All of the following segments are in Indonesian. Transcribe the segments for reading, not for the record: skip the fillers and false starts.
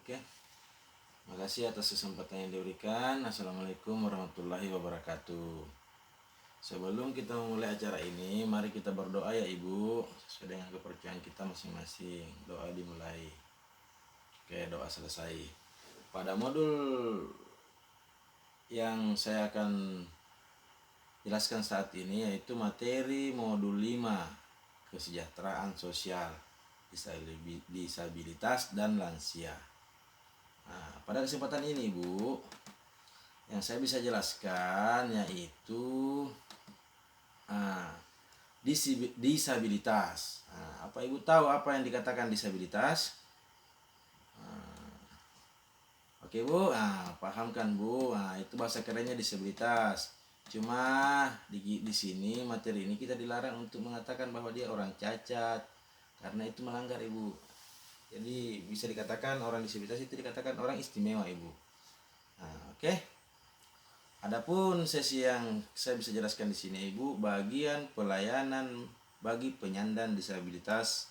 Oke. Makasih atas kesempatan yang diberikan. Assalamualaikum warahmatullahi wabarakatuh. Sebelum kita memulai acara ini, mari kita berdoa ya Ibu, sesuai dengan kepercayaan kita masing-masing. Doa dimulai. Oke, doa selesai. Pada modul yang saya akan jelaskan saat ini yaitu materi modul 5, kesejahteraan sosial, disabilitas dan lansia. Nah, pada kesempatan ini Ibu, yang saya bisa jelaskan yaitu disabilitas. Apa Ibu tahu apa yang dikatakan disabilitas? Oke Bu, paham kan Bu? Itu bahasa kerennya disabilitas. Cuma di sini materi ini kita dilarang untuk mengatakan bahwa dia orang cacat, karena itu melanggar Ibu. Jadi bisa dikatakan orang disabilitas itu dikatakan orang istimewa Ibu. Oke. Adapun sesi yang saya bisa jelaskan di sini Ibu, bagian pelayanan bagi penyandang disabilitas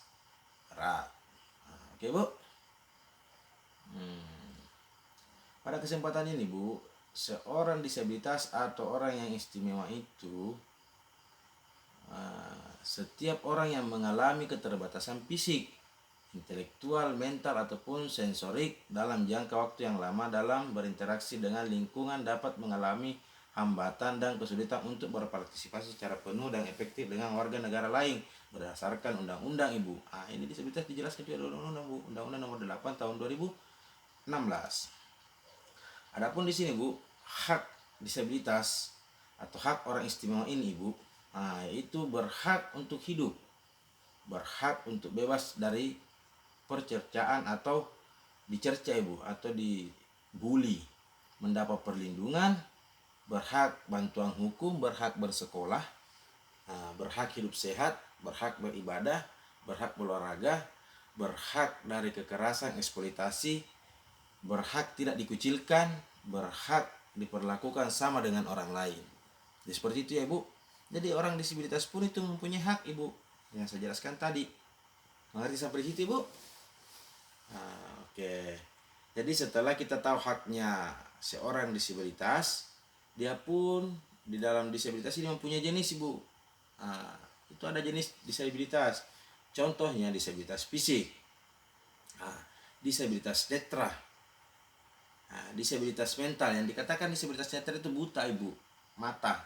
berat. Oke Bu. Pada kesempatan ini Bu, seorang disabilitas atau orang yang istimewa itu setiap orang yang mengalami keterbatasan fisik, intelektual, mental ataupun sensorik dalam jangka waktu yang lama dalam berinteraksi dengan lingkungan dapat mengalami hambatan dan kesulitan untuk berpartisipasi secara penuh dan efektif dengan warga negara lain berdasarkan undang-undang Ibu. Ini disabilitas dijelaskan juga dalam undang-undang Bu, Undang-Undang Nomor 8 Tahun 2016. Adapun di sini Bu, hak disabilitas atau hak orang istimewa ini Ibu, yaitu berhak untuk hidup, berhak untuk bebas dari percercaan atau dicerca Ibu, atau dibully, mendapat perlindungan, berhak bantuan hukum, berhak bersekolah, berhak hidup sehat, berhak beribadah, berhak berolahraga, berhak dari kekerasan, eksploitasi, berhak tidak dikucilkan, berhak diperlakukan sama dengan orang lain. Jadi seperti itu ya Bu. Jadi orang disabilitas pun itu mempunyai hak Ibu, yang saya jelaskan tadi. Mengerti sampai di situ Ibu? Oke. Jadi setelah kita tahu haknya seorang disabilitas, dia pun di dalam disabilitas ini mempunyai jenis Ibu. Itu ada jenis disabilitas. Contohnya disabilitas fisik, disabilitas netra, disabilitas mental. Yang dikatakan disabilitas netra itu buta Ibu, mata.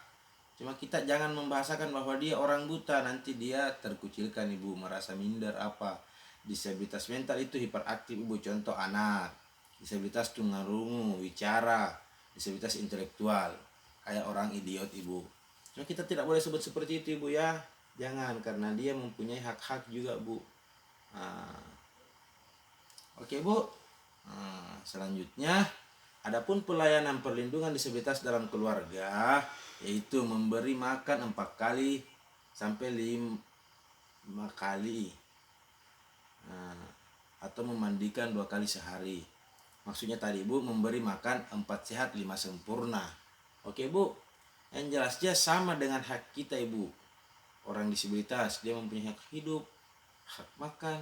Cuma kita jangan membahasakan bahwa dia orang buta, nanti dia terkucilkan Ibu, merasa minder apa. Disabilitas mental itu hiperaktif Ibu, contoh anak. Disabilitas tunarungu, bicara. Disabilitas intelektual, kayak orang idiot Ibu. Cuma kita tidak boleh sebut seperti itu Ibu ya. Jangan, karena dia mempunyai hak-hak juga Bu. Oke Bu. Selanjutnya, adapun pelayanan perlindungan disabilitas dalam keluarga, yaitu memberi makan 4 kali sampai 5 kali, atau memandikan 2 kali sehari. Maksudnya tadi Bu, memberi makan 4 sehat 5 sempurna. Oke Bu, yang jelasnya sama dengan hak kita Ibu. Orang disabilitas dia mempunyai hak hidup, hak makan.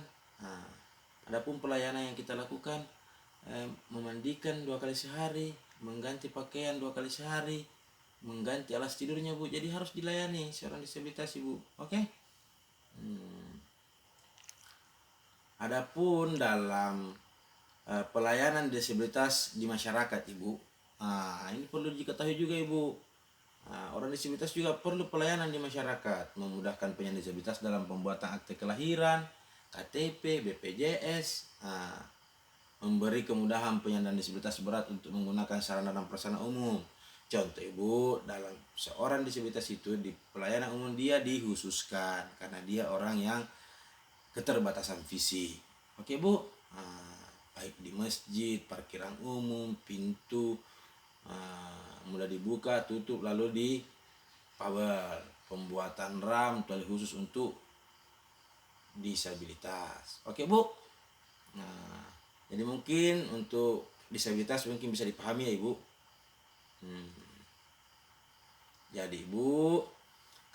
Adapun pelayanan yang kita lakukan, memandikan 2 kali sehari, mengganti pakaian 2 kali sehari, mengganti alas tidurnya Bu. Jadi harus dilayani seorang disabilitas Ibu. Oke? Adapun dalam pelayanan disabilitas di masyarakat Ibu, ini perlu diketahui juga Ibu. Orang disabilitas juga perlu pelayanan di masyarakat, memudahkan penyandang disabilitas dalam pembuatan akte kelahiran, KTP, BPJS, memberi kemudahan penyandang disabilitas berat untuk menggunakan sarana dan prasarana umum. Contoh Ibu, dalam seorang disabilitas itu di pelayanan umum dia dikhususkan karena dia orang yang keterbatasan fisik. Oke Bu, baik di masjid, parkiran umum, pintu mudah dibuka, tutup, lalu di power, pembuatan ram toilet khusus untuk disabilitas. Oke Bu. Jadi mungkin untuk disabilitas mungkin bisa dipahami ya Ibu. Jadi Ibu,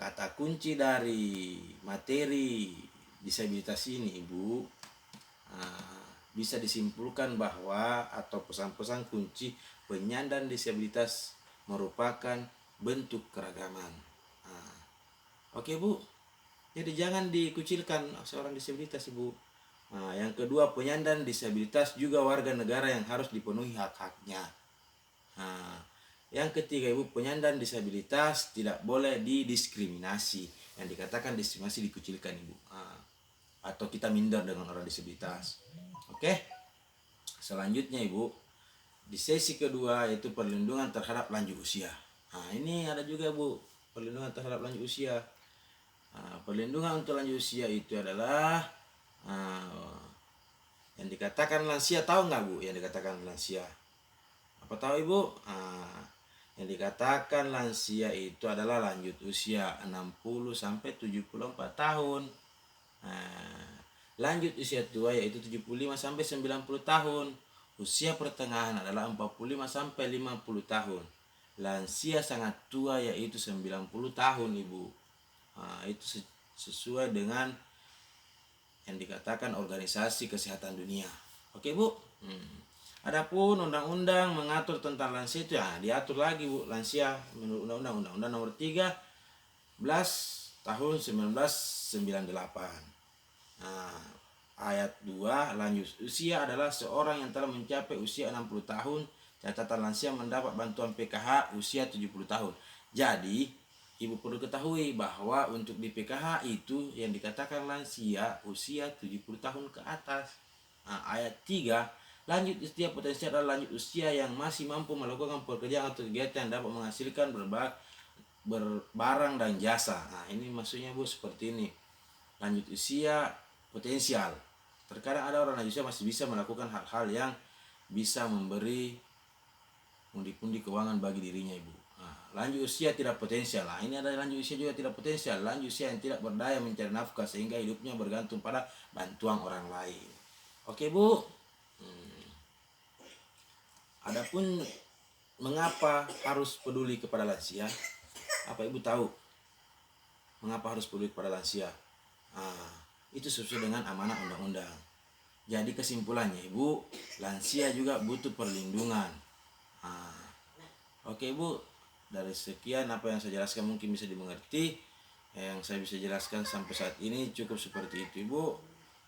kata kunci dari materi disabilitas ini Ibu, bisa disimpulkan bahwa atau pesan-pesan kunci penyandang disabilitas merupakan bentuk keragaman. Nah, oke Bu, jadi jangan dikucilkan seorang disabilitas Ibu. Nah, yang kedua, penyandang disabilitas juga warga negara yang harus dipenuhi hak-haknya. Nah, yang ketiga Ibu, penyandang disabilitas tidak boleh didiskriminasi. Yang dikatakan diskriminasi dikucilkan Ibu. Nah, atau kita minder dengan orang disabilitas. Oke. Selanjutnya Ibu, di sesi kedua yaitu perlindungan terhadap lanjut usia. Nah, ini ada juga Bu, perlindungan terhadap lanjut usia. Nah, perlindungan untuk lanjut usia itu adalah yang dikatakan lansia. Tahu nggak Bu yang dikatakan lansia? Apa tahu Ibu? Yang dikatakan lansia itu adalah lanjut usia 60 sampai 74 tahun. Lanjut usia tua yaitu 75 sampai 90 tahun. Usia pertengahan adalah 45 sampai 50 tahun. Lansia sangat tua yaitu 90 tahun Ibu. Itu sesuai dengan yang dikatakan Organisasi Kesehatan Dunia. Oke Bu. Adapun undang-undang mengatur tentang lansia itu ya diatur lagi Bu, lansia menurut undang-undang nomor 13 tahun 1998. Ayat 2, lanjut usia adalah seorang yang telah mencapai usia 60 tahun. Catatan lansia mendapat bantuan PKH usia 70 tahun. Jadi Ibu perlu ketahui bahwa untuk di PKH itu yang dikatakan lansia usia 70 tahun ke atas. Ayat 3, lanjut usia potensial adalah lanjut usia yang masih mampu melakukan pekerjaan atau kegiatan yang dapat menghasilkan barang dan jasa. Ini maksudnya Bu seperti ini. Lanjut usia potensial. Terkadang ada orang lanjut usia masih bisa melakukan hal-hal yang bisa memberi pundi-pundi keuangan bagi dirinya Ibu. Lanjut usia tidak potensial. Ini ada lanjut usia juga tidak potensial. Lanjut usia yang tidak berdaya mencari nafkah sehingga hidupnya bergantung pada bantuan orang lain. Oke Bu. Adapun mengapa harus peduli kepada lansia? Apa Ibu tahu? Mengapa harus peduli kepada lansia? Itu sesuai dengan amanah undang-undang. Jadi kesimpulannya Ibu, lansia juga butuh perlindungan. Oke Bu, dari sekian apa yang saya jelaskan mungkin bisa dimengerti. Yang saya bisa jelaskan sampai saat ini cukup seperti itu Ibu.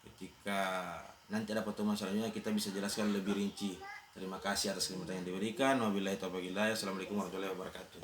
Ketika nanti ada pertemuan selanjutnya kita bisa jelaskan lebih rinci. Terima kasih atas kesempatan yang diberikan. Wabillahi taufiq hidayah. Assalamualaikum warahmatullahi wabarakatuh.